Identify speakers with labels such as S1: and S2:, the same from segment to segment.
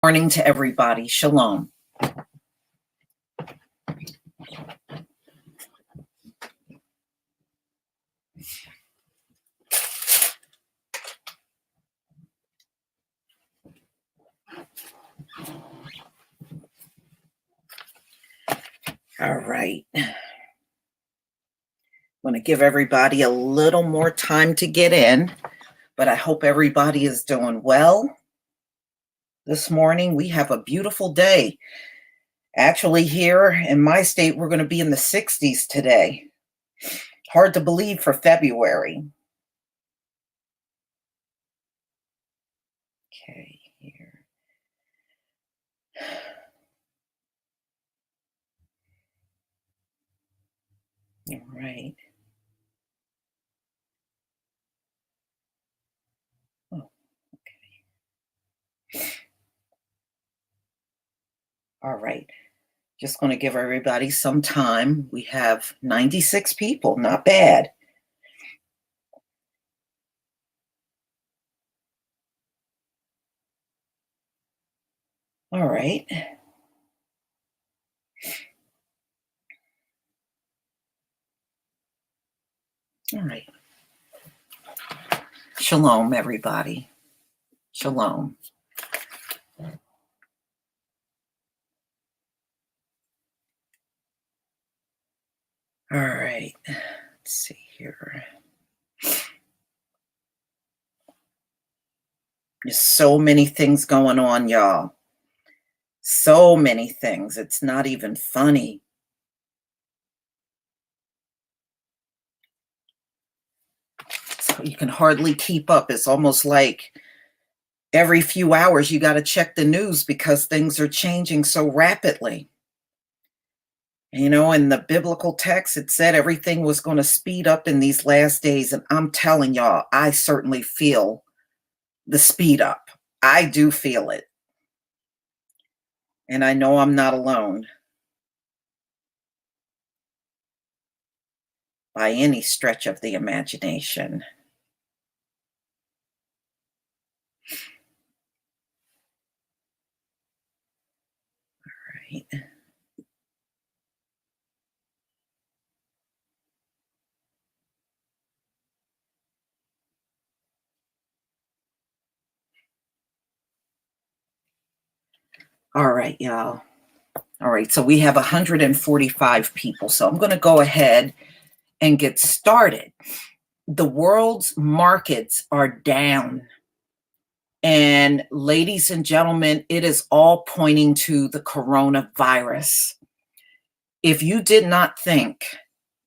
S1: Morning to everybody. Shalom. All right. I'm going to give everybody a little more time to get in, but I hope everybody is doing well. This morning, we have a beautiful day. Actually, here in my state, we're going to be in the 60s today. Hard to believe for February. Okay, here. All right. Oh, okay. All right. Just going to give everybody some time. We have 96 people, not bad. All right. All right. Shalom, everybody. Shalom. All right. Let's see here. There's so many things going on, y'all. So many things. It's not even funny. So you can hardly keep up. It's almost like every few hours you got to check the news because things are changing so rapidly. You know, in the biblical text, it said everything was going to speed up in these last days. And I'm telling y'all, I certainly feel the speed up. I do feel it. And I know I'm not alone by any stretch of the imagination. All right. All right, y'all. All right, so we have 145 people. So I'm going to go ahead and get started. The world's markets are down. And ladies and gentlemen, it is all pointing to the coronavirus. If you did not think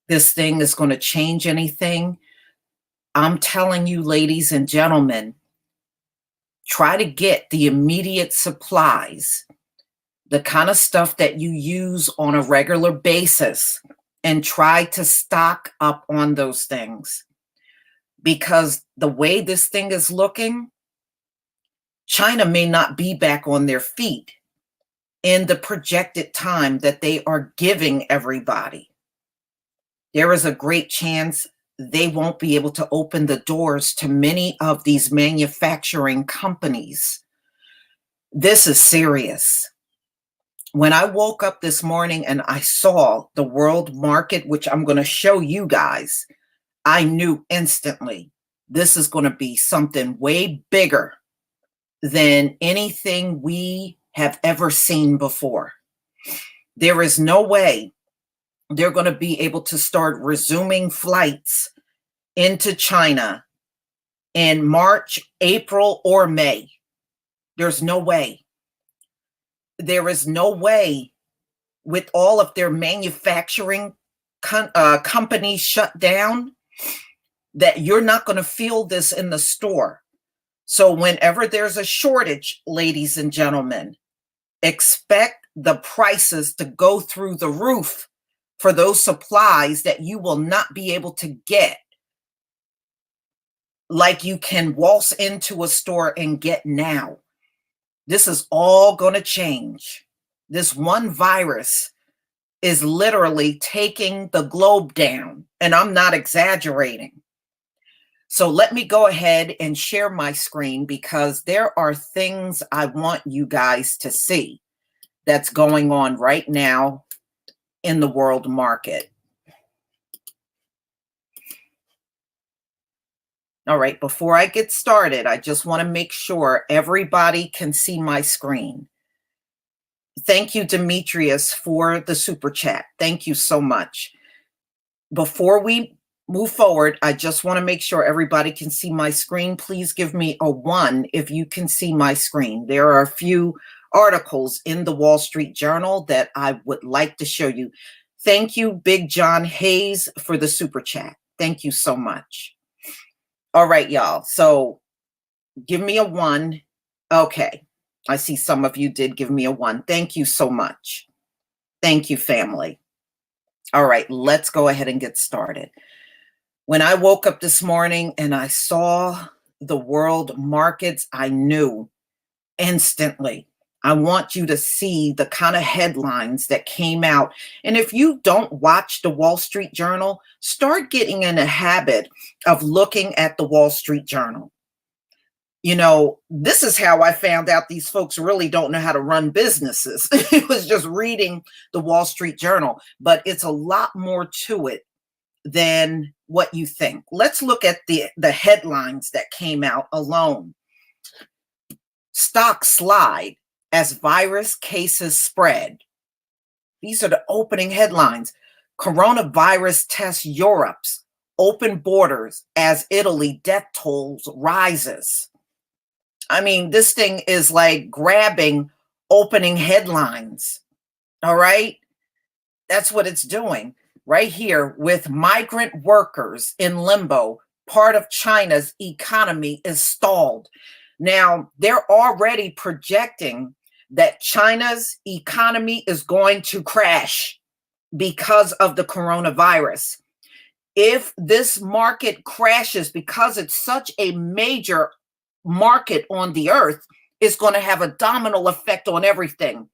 S1: this thing is going to change anything, I'm telling you, ladies and gentlemen, try to get the immediate supplies, the kind of stuff that you use on a regular basis, and try to stock up on those things. Because the way this thing is looking, China may not be back on their feet in the projected time that they are giving everybody. There is a great chance they won't be able to open the doors to many of these manufacturing companies. This is serious. When I woke up this morning and I saw the world market, which I'm going to show you guys, I knew instantly this is going to be something way bigger than anything we have ever seen before. There is no way they're going to be able to start resuming flights into China in March, April, or May. There's no way. There is no way with all of their manufacturing companies shut down that you're not going to feel this in the store. So whenever there's a shortage, ladies and gentlemen, expect the prices to go through the roof for those supplies that you will not be able to get like you can waltz into a store and get now. This is all going to change. This one virus is literally taking the globe down, and I'm not exaggerating. So let me go ahead and share my screen because there are things I want you guys to see that's going on right now in the world market. All right, before I get started, I just want to make sure everybody can see my screen. Thank you, Demetrius, for the super chat. Thank you so much. Before we move forward, I just want to make sure everybody can see my screen. Please give me a 1 if you can see my screen. There are a few articles in the Wall Street Journal that I would like to show you. Thank you, Big John Hayes, for the super chat. Thank you so much. All right, y'all. So give me a 1. Okay. I see some of you did give me a 1. Thank you so much. Thank you, family. All right, let's go ahead and get started. When I woke up this morning and I saw the world markets, I knew instantly. I want you to see the kind of headlines that came out. And if you don't watch the Wall Street Journal, start getting in a habit of looking at the Wall Street Journal. You know, this is how I found out these folks really don't know how to run businesses. It was just reading the Wall Street Journal, but it's a lot more to it than what you think. Let's look at the headlines that came out alone. Stocks slide as virus cases spread. These are the opening headlines. Coronavirus tests Europe's open borders as Italy death tolls rises. I mean, this thing is like grabbing opening headlines. All right. That's what it's doing right here with migrant workers in limbo. Part of China's economy is stalled. Now, they're already projecting that China's economy is going to crash because of the coronavirus. If this market crashes because it's such a major market on the earth, is going to have a domino effect on everything.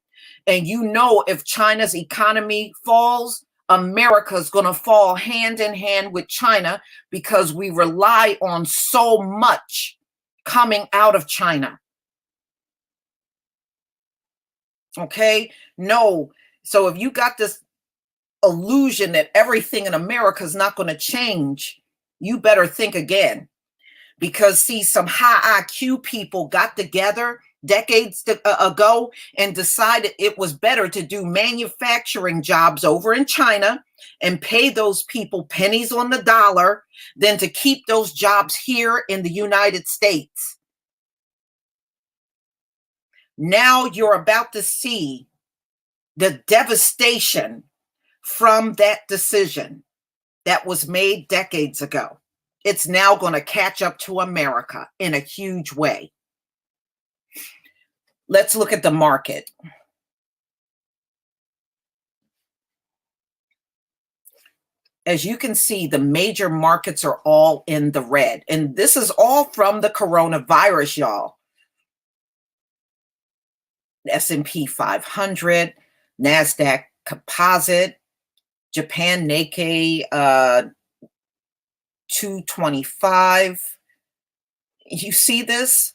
S1: And you know, if China's economy falls, America's going to fall hand in hand with China because we rely on so much coming out of China. Okay? No. So if you got this illusion that everything in America is not going to change, you better think again. Because, see, some high IQ people got together decades ago and decided it was better to do manufacturing jobs over in China and pay those people pennies on the dollar than to keep those jobs here in the United States. Now you're about to see the devastation from that decision that was made decades ago. It's now going to catch up to America in a huge way. Let's look at the market. As you can see, the major markets are all in the red. And this is all from the coronavirus, y'all. S&P 500, NASDAQ Composite, Japan Nikkei 225. You see this?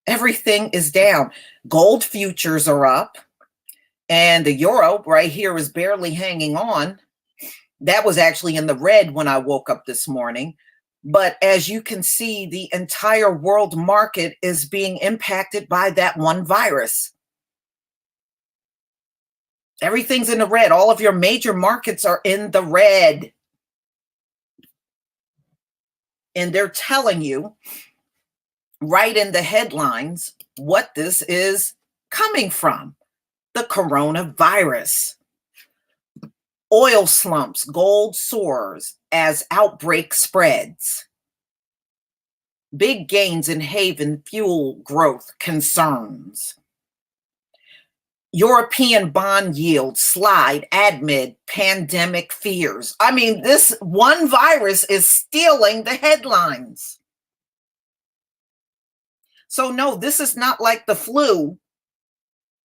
S1: Everything is down. Gold futures are up. And the euro right here is barely hanging on. That was actually in the red when I woke up this morning. But as you can see, the entire world market is being impacted by that one virus. Everything's in the red. All of your major markets are in the red. And they're telling you right in the headlines what this is coming from, the coronavirus. Oil slumps, gold soars as outbreak spreads. Big gains in Haven fuel growth concerns. European bond yields slide amid pandemic fears. I mean, this one virus is stealing the headlines. So no, this is not like the flu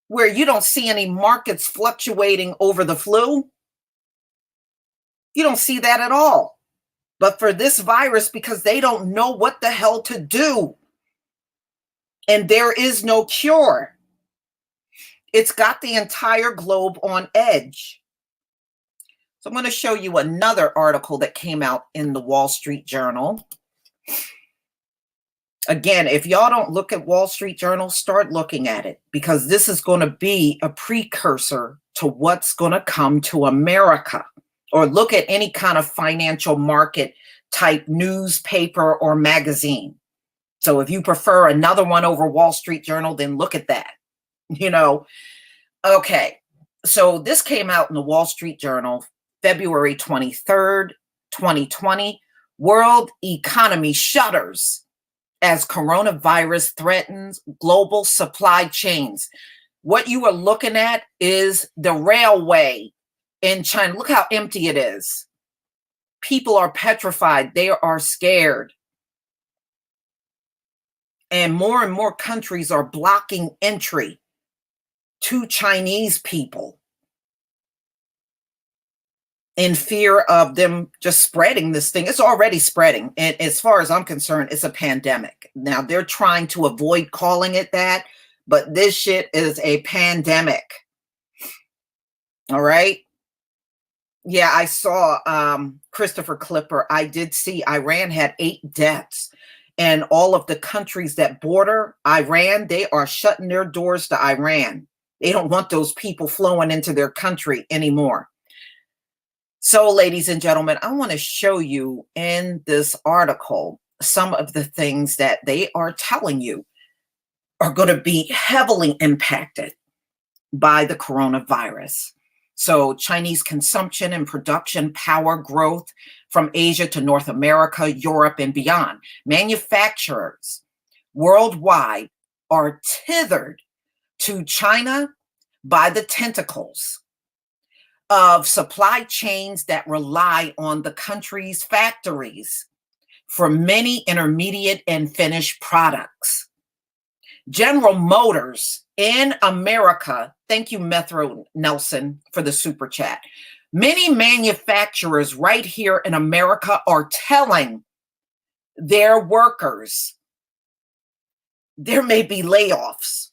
S1: where you don't see any markets fluctuating over the flu. You don't see that at all. but for this virus, because they don't know what the hell to do. And there is no cure. It's got the entire globe on edge. So I'm going to show you another article that came out in the Wall Street Journal. Again, if y'all don't look at Wall Street Journal, start looking at it, because this is going to be a precursor to what's going to come to America. Or look at any kind of financial market type newspaper or magazine. So if you prefer another one over Wall Street Journal, then look at that. Okay. So this came out in the Wall Street Journal, February 23rd, 2020. World economy shudders as coronavirus threatens global supply chains. What you are looking at is the railway in China. Look how empty it is. People are petrified. They are scared. And more countries are blocking entry to Chinese people in fear of them just spreading this thing. It's already spreading. And as far as I'm concerned, it's a pandemic. Now, they're trying to avoid calling it that, but this shit is a pandemic. All right. Yeah, I saw Christopher Clipper. I did see Iran had 8 deaths. And all of the countries that border Iran, they are shutting their doors to Iran. They don't want those people flowing into their country anymore. So, ladies and gentlemen, I want to show you in this article some of the things that they are telling you are going to be heavily impacted by the coronavirus. So, Chinese consumption and production power growth from Asia to North America, Europe, and beyond. Manufacturers worldwide are tethered to China by the tentacles of supply chains that rely on the country's factories for many intermediate and finished products. General Motors in America, thank you, Methro Nelson, for the super chat. Many manufacturers right here in America are telling their workers there may be layoffs.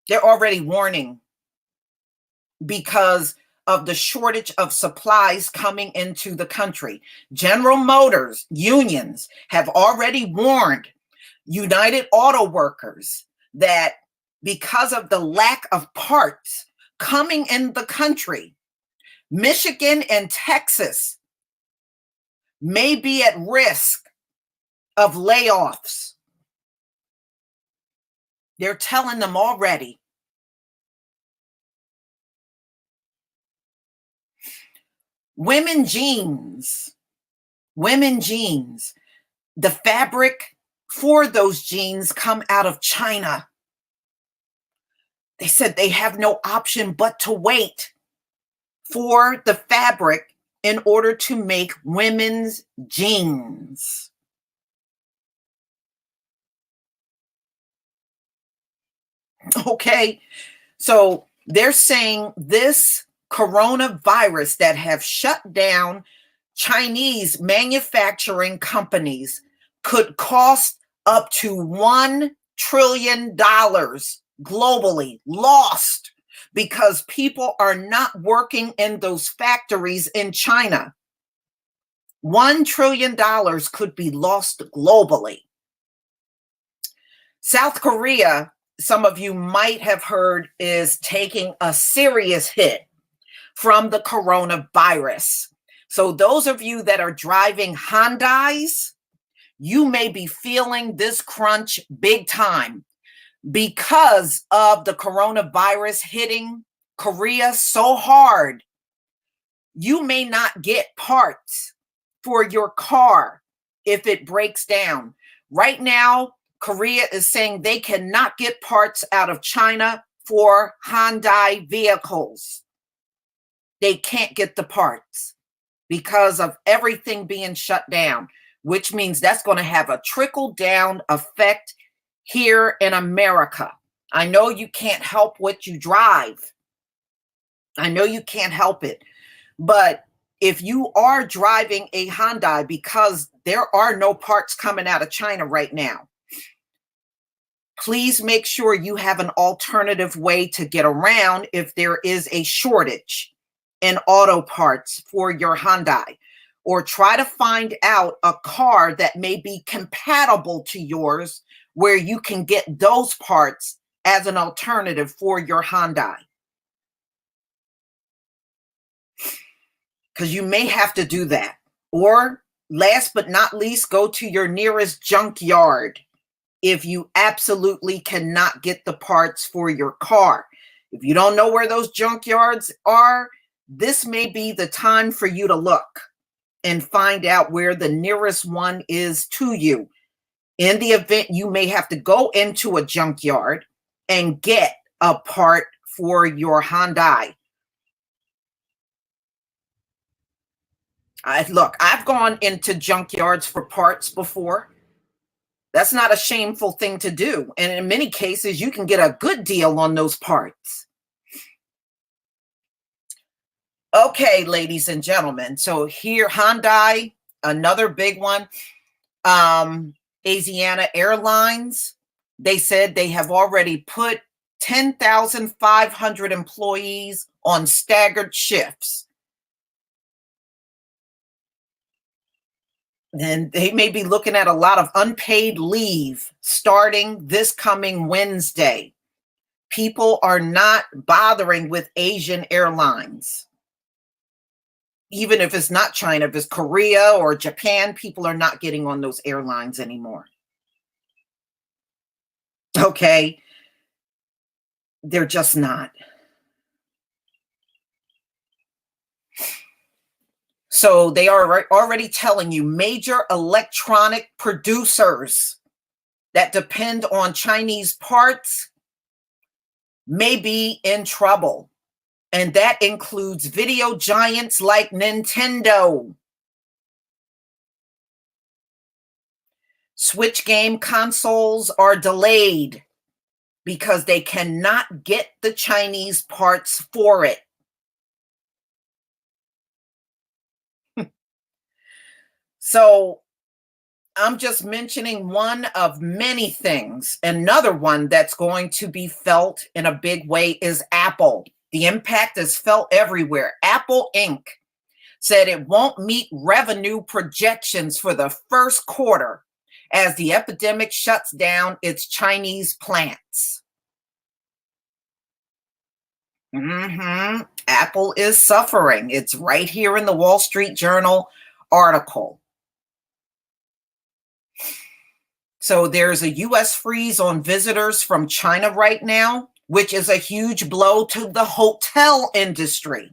S1: They're already warning because of the shortage of supplies coming into the country. General Motors unions have already warned United Auto Workers that because of the lack of parts coming in the country, Michigan and Texas may be at risk of layoffs. They're telling them already. Women jeans, the fabric for those jeans come out of China. They said they have no option but to wait for the fabric in order to make women's jeans. Okay, so they're saying this coronavirus that have shut down Chinese manufacturing companies could cost up to $1 trillion globally lost because people are not working in those factories in China. $1 trillion could be lost globally. South Korea, some of you might have heard, is taking a serious hit from the coronavirus. So those of you that are driving Hyundais, you may be feeling this crunch big time because of the coronavirus hitting Korea so hard. You may not get parts for your car if it breaks down. Right now, Korea is saying they cannot get parts out of China for Hyundai vehicles. They can't get the parts because of everything being shut down, which means that's going to have a trickle-down effect here in America. I know you can't help what you drive. I know you can't help it. But if you are driving a Hyundai, because there are no parts coming out of China right now, please make sure you have an alternative way to get around if there is a shortage in auto parts for your Hyundai. Or try to find out a car that may be compatible to yours where you can get those parts as an alternative for your Hyundai. Because you may have to do that. Or last but not least, go to your nearest junkyard if you absolutely cannot get the parts for your car. If you don't know where those junkyards are, this may be the time for you to look and find out where the nearest one is to you. In the event you may have to go into a junkyard and get a part for your Hyundai. Look, I've gone into junkyards for parts before. That's not a shameful thing to do. And in many cases, you can get a good deal on those parts. Okay, ladies and gentlemen. So here, Hyundai, another big one. Asiana Airlines, they said they have already put 10,500 employees on staggered shifts. And they may be looking at a lot of unpaid leave starting this coming Wednesday. People are not bothering with Asian airlines. Even if it's not China, if it's Korea or Japan, people are not getting on those airlines anymore. Okay. They're just not. So they are already telling you major electronic producers that depend on Chinese parts may be in trouble. And that includes video giants like Nintendo. Switch game consoles are delayed because they cannot get the Chinese parts for it. So I'm just mentioning one of many things. Another one that's going to be felt in a big way is Apple. The impact is felt everywhere. Apple Inc. said it won't meet revenue projections for the first quarter as the epidemic shuts down its Chinese plants. Apple is suffering. It's right here in the Wall Street Journal article. So there's a U.S. freeze on visitors from China right now, which is a huge blow to the hotel industry.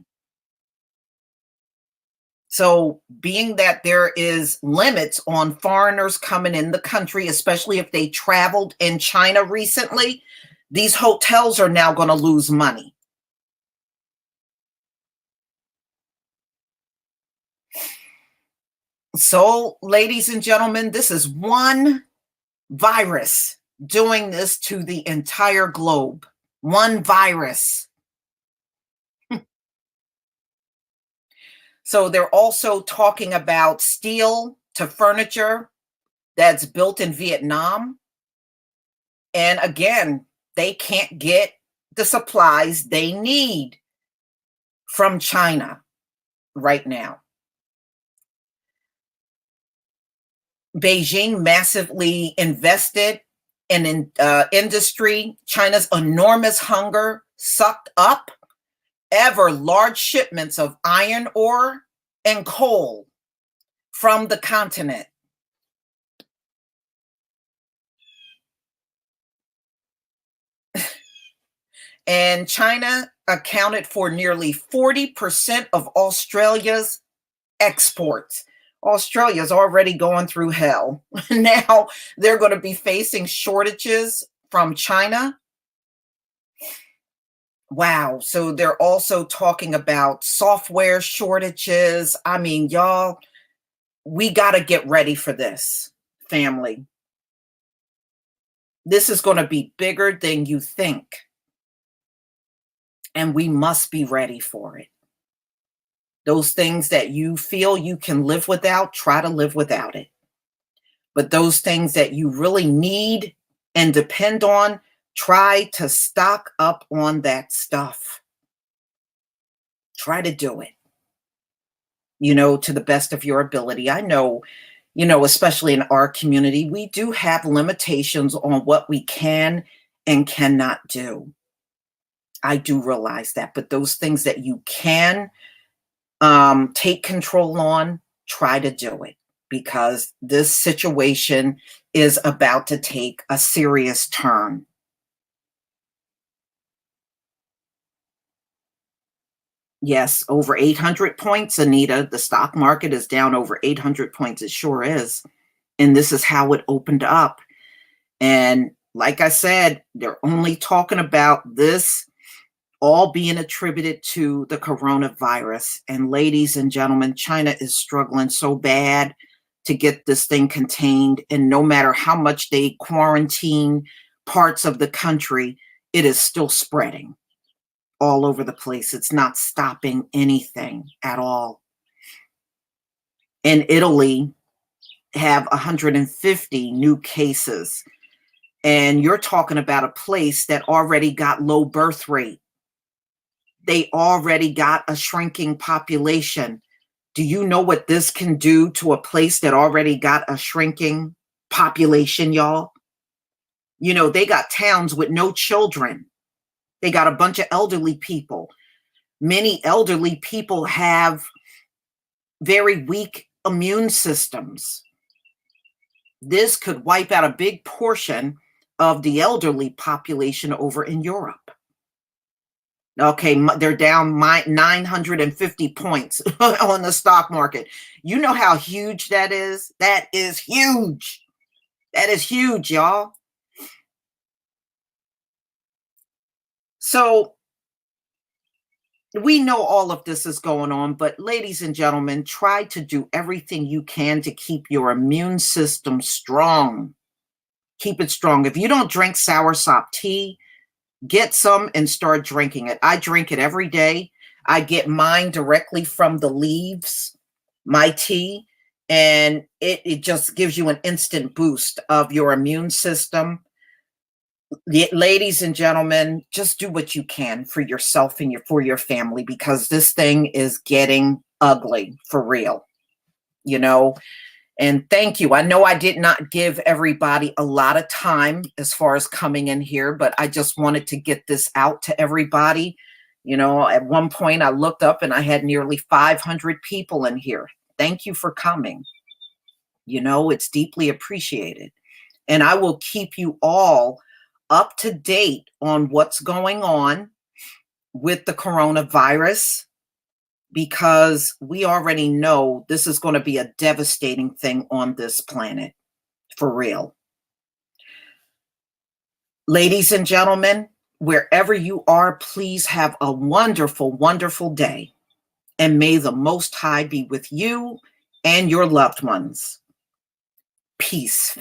S1: So being that there is limits on foreigners coming in the country, especially if they traveled in China recently, these hotels are now going to lose money. So, ladies and gentlemen, this is one virus doing this to the entire globe. One virus. So they're also talking about steel to furniture that's built in Vietnam. And again, they can't get the supplies they need from China right now. Beijing massively invested in industry. China's enormous hunger sucked up ever large shipments of iron ore and coal from the continent. And China accounted for nearly 40% of Australia's exports. Australia's already going through hell. Now they're going to be facing shortages from China. Wow. So they're also talking about software shortages. I mean, y'all, we got to get ready for this, family. This is going to be bigger than you think. And we must be ready for it. Those things that you feel you can live without, try to live without it. But those things that you really need and depend on, try to stock up on that stuff. Try to do it, to the best of your ability. I know, especially in our community, we do have limitations on what we can and cannot do. I do realize that, but those things that you can take control on, try to do it, because this situation is about to take a serious turn. Yes, over 800 points, Anita. The stock market is down over 800 points. It sure is. And this is how it opened up. And like I said, they're only talking about this all being attributed to the coronavirus. And ladies and gentlemen, China is struggling so bad to get this thing contained. And no matter how much they quarantine parts of the country, it is still spreading all over the place. It's not stopping anything at all. In Italy, have 150 new cases. And you're talking about a place that already got low birth rate. They already got a shrinking population. Do you know what this can do to a place that already got a shrinking population, y'all? They got towns with no children. They got a bunch of elderly people. Many elderly people have very weak immune systems. This could wipe out a big portion of the elderly population over in Europe. Okay, they're down 950 points on the stock market. You know how huge that is? That is huge. That is huge, y'all. So we know all of this is going on, but ladies and gentlemen, try to do everything you can to keep your immune system strong. Keep it strong. If you don't drink soursop tea, get some and start drinking it. I drink it every day. I get mine directly from the leaves, my tea, and it just gives you an instant boost of your immune system. Ladies and gentlemen, just do what you can for yourself and for your family, because this thing is getting ugly for real, And thank you. I know I did not give everybody a lot of time as far as coming in here, but I just wanted to get this out to everybody. At one point I looked up and I had nearly 500 people in here. Thank you for coming. It's deeply appreciated. And I will keep you all up to date on what's going on with the coronavirus, because we already know this is going to be a devastating thing on this planet, for real. Ladies and gentlemen, wherever you are, please have a wonderful, wonderful day. And may the Most High be with you and your loved ones. Peace.